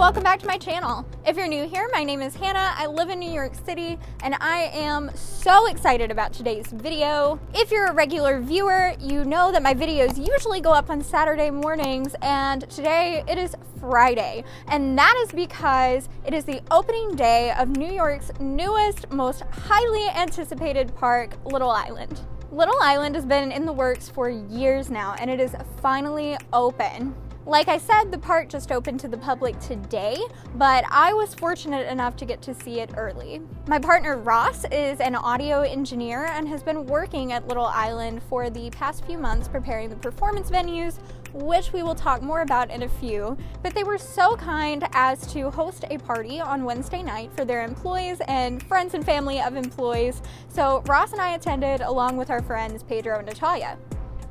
welcome back to my channel. If you're new here, my name is Hannah. I live in New York City and I am so excited about today's video. If you're a regular viewer, you know that my videos usually go up on Saturday mornings, and today it is Friday. And that is because it is the opening day of New York's newest, most highly anticipated park, Little Island. Little Island has been in the works for years now, and it is finally open. Like I said, the park just opened to the public today, but I was fortunate enough to get to see it early. My partner Ross is an audio engineer and has been working at Little Island for the past few months preparing the performance venues, which we will talk more about in a few, but they were so kind as to host a party on Wednesday night for their employees and friends and family of employees, so Ross and I attended along with our friends Pedro and Natalia.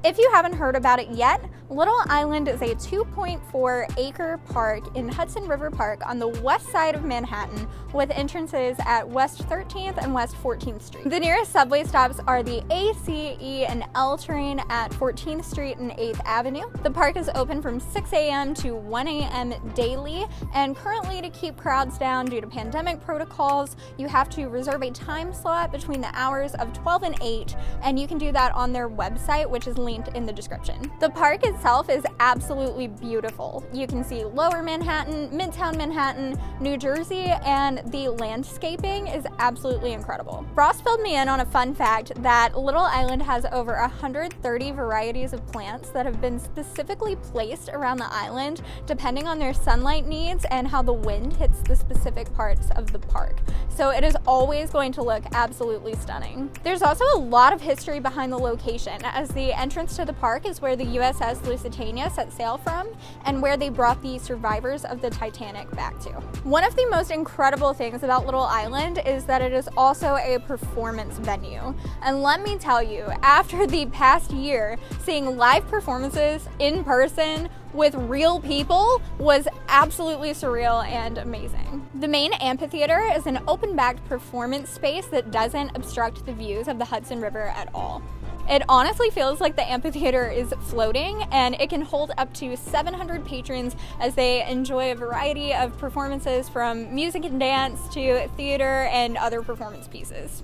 If you haven't heard about it yet, Little Island is a 2.4-acre park in Hudson River Park on the west side of Manhattan, with entrances at West 13th and West 14th Street. The nearest subway stops are the A, C, E, and L train at 14th Street and 8th Avenue. The park is open from 6 a.m. to 1 a.m. daily, and currently, to keep crowds down due to pandemic protocols, you have to reserve a time slot between the hours of 12 and 8, and you can do that on their website, which is linked in the description. The park itself is absolutely beautiful. You can see Lower Manhattan, Midtown Manhattan, New Jersey, and the landscaping is absolutely incredible. Ross filled me in on a fun fact that Little Island has over 130 varieties of plants that have been specifically placed around the island depending on their sunlight needs and how the wind hits the specific parts of the park. So it is always going to look absolutely stunning. There's also a lot of history behind the location, as the entrance to the park is where the USS Lusitania set sail from and where they brought the survivors of the Titanic back to. One of the most incredible things about Little Island is that it is also a performance venue. And let me tell you, after the past year, seeing live performances in person with real people was absolutely surreal and amazing. The main amphitheater is an open-backed performance space that doesn't obstruct the views of the Hudson River at all. It honestly feels like the amphitheater is floating, and it can hold up to 700 patrons as they enjoy a variety of performances from music and dance to theater and other performance pieces.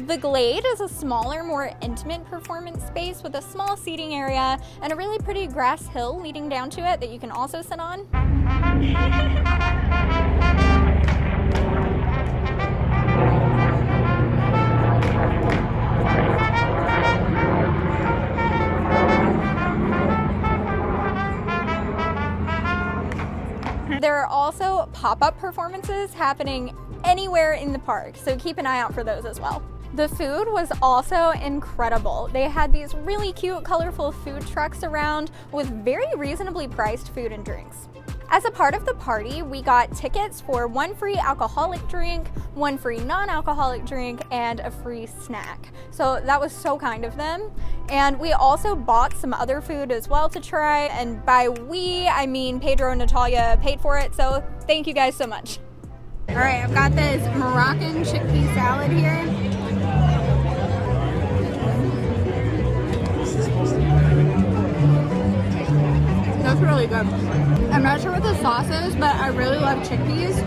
The Glade is a smaller, more intimate performance space with a small seating area and a really pretty grass hill leading down to it that you can also sit on. There are also pop-up performances happening anywhere in the park, so keep an eye out for those as well. The food was also incredible. They had these really cute, colorful food trucks around with very reasonably priced food and drinks. As a part of the party, we got tickets for one free alcoholic drink, one free non-alcoholic drink, and a free snack. So that was so kind of them. And we also bought some other food as well to try, and by we, I mean Pedro and Natalia paid for it, so thank you guys so much. All right, I've got this Moroccan chickpea salad here. That's really good. I'm not sure what the sauce is, but I really love chickpeas.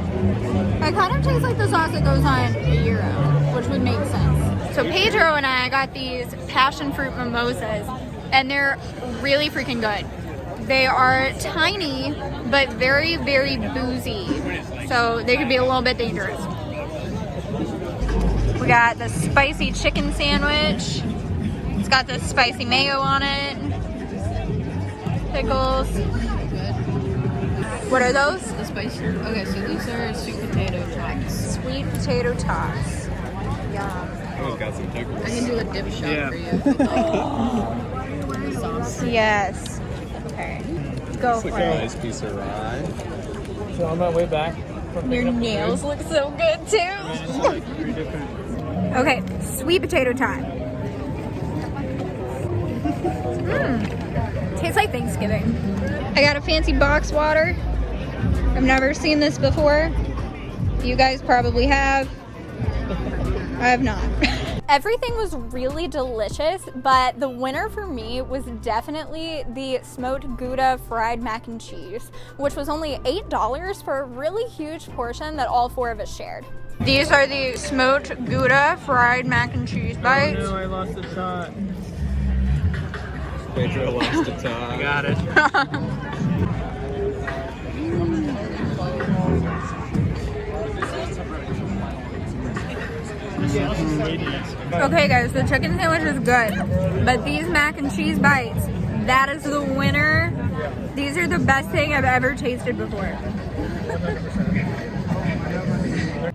It kind of tastes like the sauce that goes on a gyro, which would make sense. So Pedro and I got these passion fruit mimosas, and they're really freaking good. They are tiny, but very, very boozy. So they could be a little bit dangerous. We got the spicy chicken sandwich. It's got the spicy mayo on it. Pickles. What are those? The spicy. Okay, so these are sweet potato tots. Sweet potato tots. Yum. Oh, got some pickles. I can do a dip shot for you. Yes. Okay. Go It's for like a it. nice piece of rye. So on my way back from Your picking up the nails food, look so good it's too. like 3 different. Okay, sweet potato time. Tastes like Thanksgiving. I got a fancy box water. I've never seen this before. You guys probably have. I have not. Everything was really delicious, but the winner for me was definitely the smoked Gouda fried mac and cheese, which was only $8 for a really huge portion that all 4 of us shared. These are the smoked Gouda fried mac and cheese bites. Oh, no, I lost the shot. Pedro lost a tie. I got it. Okay guys, the chicken sandwich is good, but these mac and cheese bites, that is the winner. These are the best thing I've ever tasted before.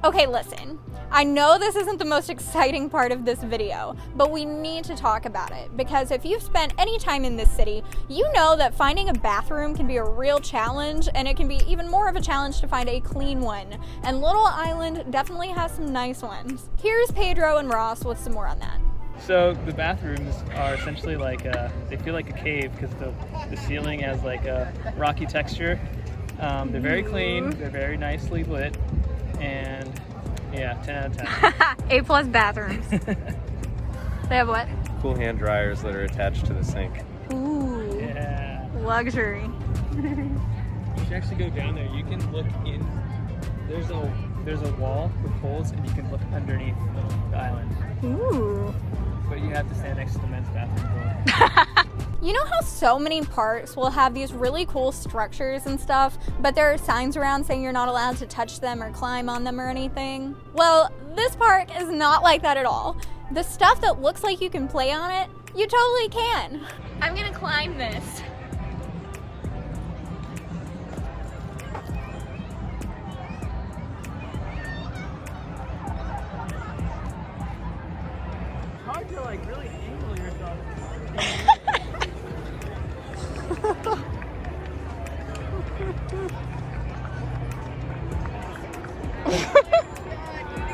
Okay, listen. I know this isn't the most exciting part of this video, but we need to talk about it because if you've spent any time in this city, you know that finding a bathroom can be a real challenge, and it can be even more of a challenge to find a clean one. And Little Island definitely has some nice ones. Here's Pedro and Ross with some more on that. So the bathrooms are essentially like they feel like a cave because the ceiling has like a rocky texture. They're very clean. They're very nicely lit, and yeah, 10 out of 10. A+ bathrooms. They have what? Cool hand dryers that are attached to the sink. Ooh. Yeah. Luxury. You should actually go down there. You can look in. There's a wall with holes, and you can look underneath the island. Ooh. But you have to stand next to the men's bathroom door. You know how so many parks will have these really cool structures and stuff, but there are signs around saying you're not allowed to touch them or climb on them or anything? Well, this park is not like that at all. The stuff that looks like you can play on it, you totally can. I'm gonna climb this. Hard to like really angle yourself.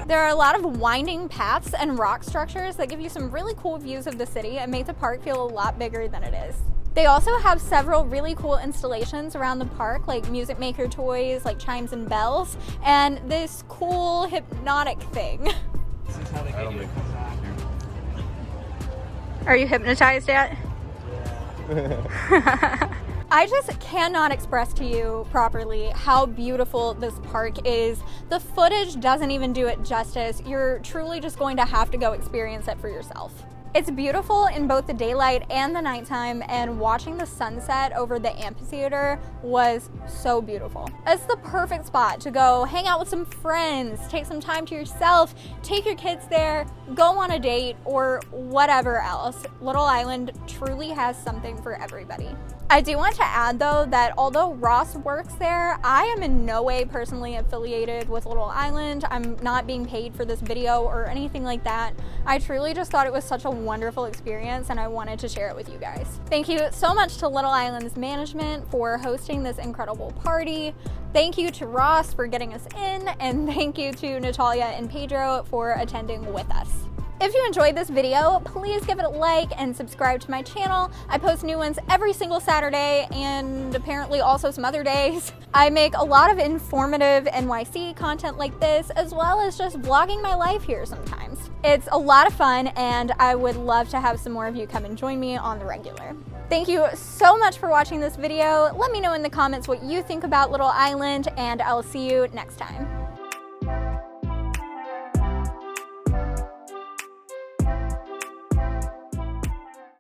There are a lot of winding paths and rock structures that give you some really cool views of the city and make the park feel a lot bigger than it is. They also have several really cool installations around the park, like music maker toys, like chimes and bells, and this cool hypnotic thing. This is how they get you. Are you hypnotized yet? I just cannot express to you properly how beautiful this park is. The footage doesn't even do it justice. You're truly just going to have to go experience it for yourself. It's beautiful in both the daylight and the nighttime, and watching the sunset over the amphitheater was so beautiful. It's the perfect spot to go hang out with some friends, take some time to yourself, take your kids there, go on a date, or whatever else. Little Island truly has something for everybody. I do want to add though that although Ross works there, I am in no way personally affiliated with Little Island. I'm not being paid for this video or anything like that. I truly just thought it was such a wonderful experience and I wanted to share it with you guys. Thank you so much to Little Island's management for hosting this incredible party. Thank you to Ross for getting us in, and thank you to Natalia and Pedro for attending with us. If you enjoyed this video, please give it a like and subscribe to my channel. I post new ones every single Saturday and apparently also some other days. I make a lot of informative NYC content like this, as well as just vlogging my life here sometimes. It's a lot of fun and I would love to have some more of you come and join me on the regular. Thank you so much for watching this video. Let me know in the comments what you think about Little Island, and I'll see you next time.